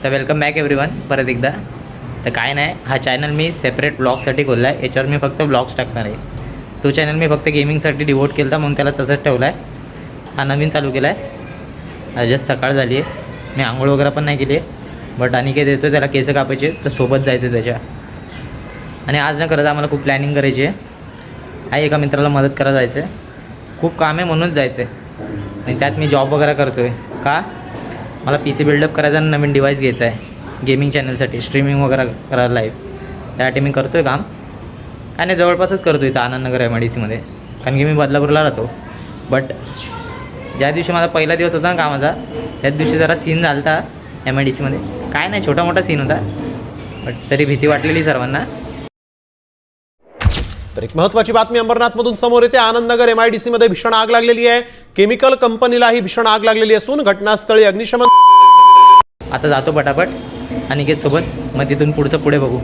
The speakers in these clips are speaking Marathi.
तर वेलकम बॅक एव्हरीवन परत एकदा. तर काय नाही, हा चॅनल मी सेपरेट ब्लॉगसाठी खोलला आहे. याच्यावर मी फक्त ब्लॉग्स टाकणार आहे. तो चॅनल मी फक्त गेमिंगसाठी डिवोट केला होता, म्हणून त्याला तसंच ठेवला आहे. हा नवीन चालू केला आहे. जस्ट सकाळ झाली आहे. मी आंघोळ वगैरे पण नाही केली आहे. बट अनिकेत येतो, त्याला केस कापायचे तर सोबत जायचं त्याच्या. आणि आज न करत आम्हाला खूप प्लॅनिंग करायची आहे. एका मित्राला मदत करायला जायचं आहे. खूप काम आहे म्हणूनच जायचं आहे. आणि त्यात मी जॉब वगैरे करतो आहे. का मला PC बिल्डअप करायचा आणि नवीन डिव्हाइस घ्यायचा आहे गेमिंग चॅनलसाठी, स्ट्रीमिंग वगैरे करायला लाईव्ह. त्यासाठी मी करतो आहे काम. आणि जवळपासच करतो आहे इथं आनंदनगर MIDCमध्ये, कारण की मी बदलापूरला राहतो. बट ज्या दिवशी माझा पहिला दिवस होता ना कामाचा, त्याच दिवशी जरा सीन झाला होता MIDCमध्ये. काय नाही, छोटा मोठा सीन होता, बट तरी भीती वाटलेली सर्वांना. तर एक महत्त्वाची बातमी अंबरनाथमधून समोर येते. आनंदनगर MIDCमध्ये भीषण आग लागलेली आहे. केमिकल कंपनीलाही भीषण आग लागलेली असून घटनास्थळी अग्निशमन. आता जातो पटापट अनिकेत सोबत, मग तिथून पुढे बघू.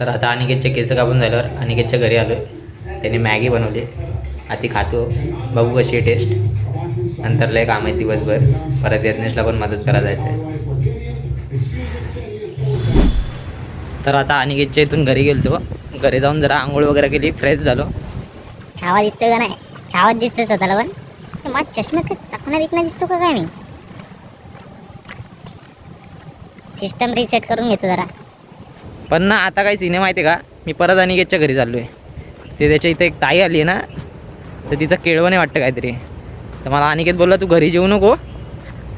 तर आता अनिकेतचे केस कापून झाल्यावर अनिकेतच्या घरी आलो आहे. त्याने मॅगी बनवली, आधी खातो, बघू कशी आहे टेस्ट. नंतर लय काम आहे दिवसभर. परत यज्ञेशला पण मदत करायला जायचं आहे. तर आता अनिकेतच्या इथून घरी गेलतो. घरी जाऊन जरा आंघोळ वगैरे केली, फ्रेश झालो. छावा दिसतोय का नाही? छावात दिसतोय स्वतःला. पण माझ्या चष्म्यात चकना विकना दिसतो का काय? मी सिस्टम रिसेट करून घेतो जरा. पण ना आता काही सिनेमा माहिती आहे का, मी परत अनिकेतच्या घरी चाललो आहे. ते त्याच्या इथं एक ताई आली आहे ना, तर तिचं केळवं नाही वाटतं काहीतरी. तर मला अनिकेत बोलला तू घरी जेवू नको,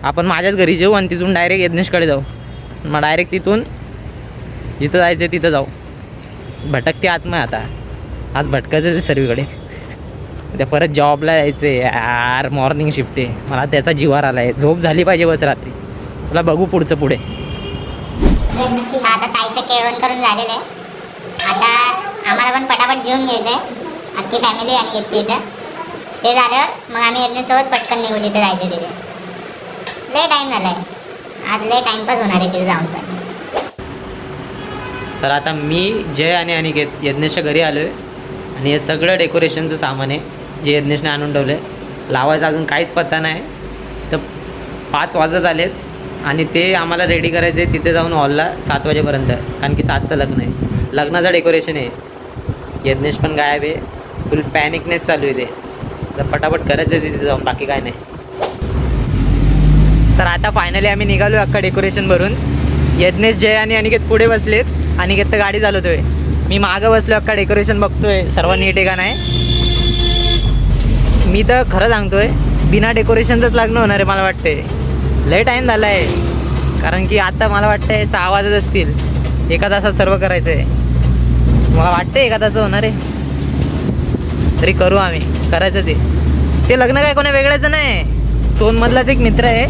आपण माझ्याच घरी जेवू आणि तिथून डायरेक्ट यज्ञेशकडे जाऊ. मग डायरेक्ट तिथून जिथं जायचं आहे तिथं जाऊ. भटकते आत्मा आता, आज भटकायचं आहे सर्वीकडे. त्या परत जॉबला यायचं आहे यार, मॉर्निंग शिफ्ट आहे. मला त्याचा जीवार आला आहे. झोप झाली पाहिजे बस रात्री. तुला बघू पुढे. आता ताईचं केळवण करून झालेलं आहे. आता आम्हाला पण पटापट जेवून घ्यायचं आहे. अख्खी फॅमिली आणि घ्यायची इथं. ते झाल्यावर मग आम्ही यज्ञेसोबत पटकन निघू जिथे जायचं तिथे. लय टाईम झाला आहे आज, लय टाईमपास होणार आहे तिथे जाऊन. पण तर आता मी जय आणि अनिकेत यज्ञेशच्या घरी आलो आहे. आणि हे सगळं डेकोरेशनचं सामान आहे जे यज्ञेशने आणून ठेवलं आहे. लावायचं अजून काहीच पत्ता नाही. तर 5 वाजत आलेत आणि ते आम्हाला रेडी करायचं आहे तिथे जाऊन हॉलला 7 वाजेपर्यंत, कारण की 7चं लग्न आहे. लग्नाचं डेकोरेशन आहे. यज्ञेश पण गायब आहे, फुल पॅनिकनेस चालू आहे. ते तर पटापट करायचं आहे तिथे जाऊन, बाकी काय नाही. तर आता फायनली आम्ही निघालो अख्खा डेकोरेशन भरून. यज्ञेश, जय आणि अनिकेत पुढे बसलेत. अनिकेत तर गाडी चालवतोय, मी मागं बसलो, अख्खा डेकोरेशन बघतोय सर्व नीट आहे का नाही. मी तर खरं सांगतोय, बिना डेकोरेशनचंच लग्न होणार आहे मला वाटते. लय टाईम झाला आहे, कारण की आता मला वाटतं आहे 6 वाजत असतील. 1 तासात सर्व करायचं आहे. मला वाटतं 1 तास होणार आहे. तरी करू आम्ही, करायचं ते लग्न काय कोणा वेगळ्याचं नाही. सोनमधलाच एक मित्र आहे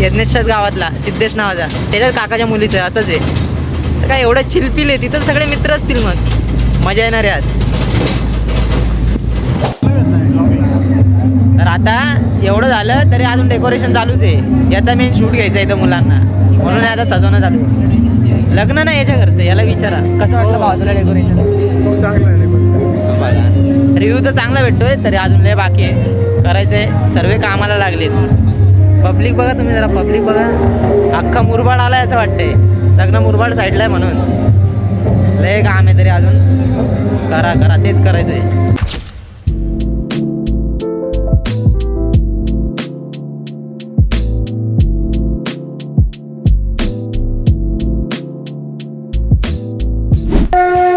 यज्ञेशच्याच गावातला, सिद्धेश नावाचा, त्याच्याच काकाच्या मुलीचं आहे. असंच आहे. तर काय एवढं चिलपिल आहे तिथं, सगळे मित्र असतील, मग मजा येणार आहे आज. तर आता एवढं झालं तरी अजून डेकोरेशन चालूच आहे. याचा मेन शूट घ्यायचा आहे इथं मुलांना, म्हणून आता सजवणं चालू. लग्न नाही याच्या घरचं, याला विचारा कसं वाटलं बाजूला डेकोरेशन. बघा रिव्ह्यू तर चांगला भेटतोय, तरी अजून लय बाकी आहे करायचं आहे. सर्व कामाला लागलेत. पब्लिक बघा तुम्ही जरा, पब्लिक बघा. अख्खा मुरबाड आलाय असं वाटतंय. लग्न मुरबाड साईडला आहे म्हणून लय काम आहे. तरी अजून करा तेच करायचं आहे.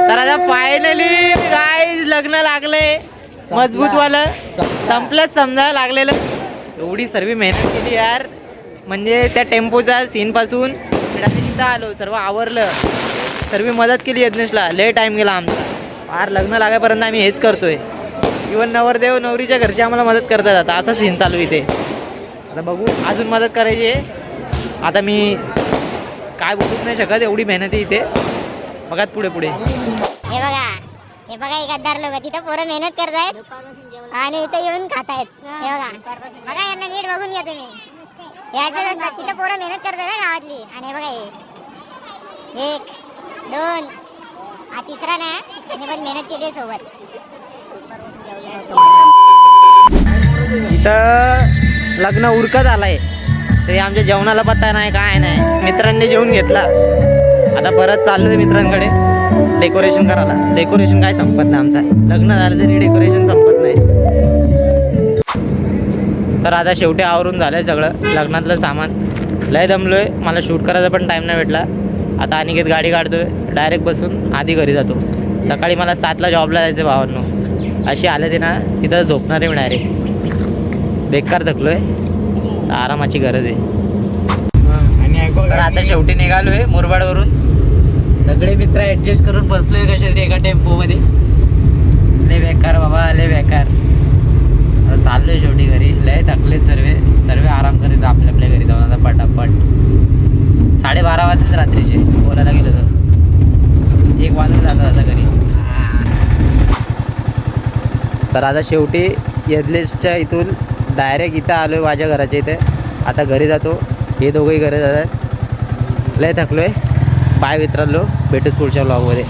तर आता फायनली गाईज लग्न लागलंय मजबूतवालं. संपलंच समजा लागलेलं. एवढी सर्व मेहनत केली यार, म्हणजे त्या टेम्पोच्या सीनपासून तिथं आलो, सर्व आवरलं, सर्व मदत केली यज्ञेशला. लय टाईम गेला आमचा. फार लग्न लागायपर्यंत आम्ही हेच करतोय. इवन नवरदेव नवरीच्या घरचे आम्हाला मदत करतात. आता असा सीन चालू इथे. आता बघू, अजून मदत करायची आहे. आता मी काय बोलूच नाही शकत, एवढी मेहनत आहे इथे. बघा पुढे. हे बघा हे गद्दार लोक तिथं पोरं मेहनत करतायत आणि इथं येऊन खातायत. हे बघा यांना नीट बघून घ्या तुम्ही. यायचं असतात तिथं पोरं मेहनत करतात ना गावातली. आणि हे बघा हे 1 2 हा तिसरा नाही, त्यांनी पण मेहनत केली सोबत. इथं लग्न उरकत आलाय. तरी आमच्या जेवणाला पत्ता नाही, काय नाही. मित्रांनी जेवून घेतला. आता परत चाललो आहे मित्रांकडे डेकोरेशन करायला. डेकोरेशन काय संपत नाही आमचा. लग्न झालं तरी डेकोरेशन संपत नाही. तर आता शेवटी आवरून झालं आहे सगळं लग्नातलं सामान. लय दमलो आहे. मला शूट करायचा पण टाईम नाही भेटला. आता अनिकेत गाडी काढतो आहे. डायरेक्ट बसून आधी घरी जातो. सकाळी मला 7ला जॉबला जायचं भावांनो. अशी आले ते ना तिथं झोपणार आहे मी डायरेक्ट. बेकार थकलो आहे. आरामाची गरज आहे. तर आता शेवटी निघालो आहे मुरबाडवरून. सगळे मित्र ॲडजस्ट करून बसलो आहे कशा तरी एका टेम्पोमध्ये. लय बेकार बाबा, लय बेकार. आता चाललो आहे शेवटी घरी. लय थकले सर्व आराम करीत आपल्या आपल्या घरी जाऊन आता पटापट. 12:30 वाजलेच रात्रीचे बोलायला गेलो तर 1 वाजून जातात आता घरी. तर आता शेवटी यदलेसच्या इथून डायरेक्ट इथं आलो आहे माझ्या घराच्या इथे. आता घरी जातो. हे दोघंही घरी जातात. लय थकलो आहे. बाय मित्रांनो, भेटूच पुढच्या ब्लॉगमध्ये.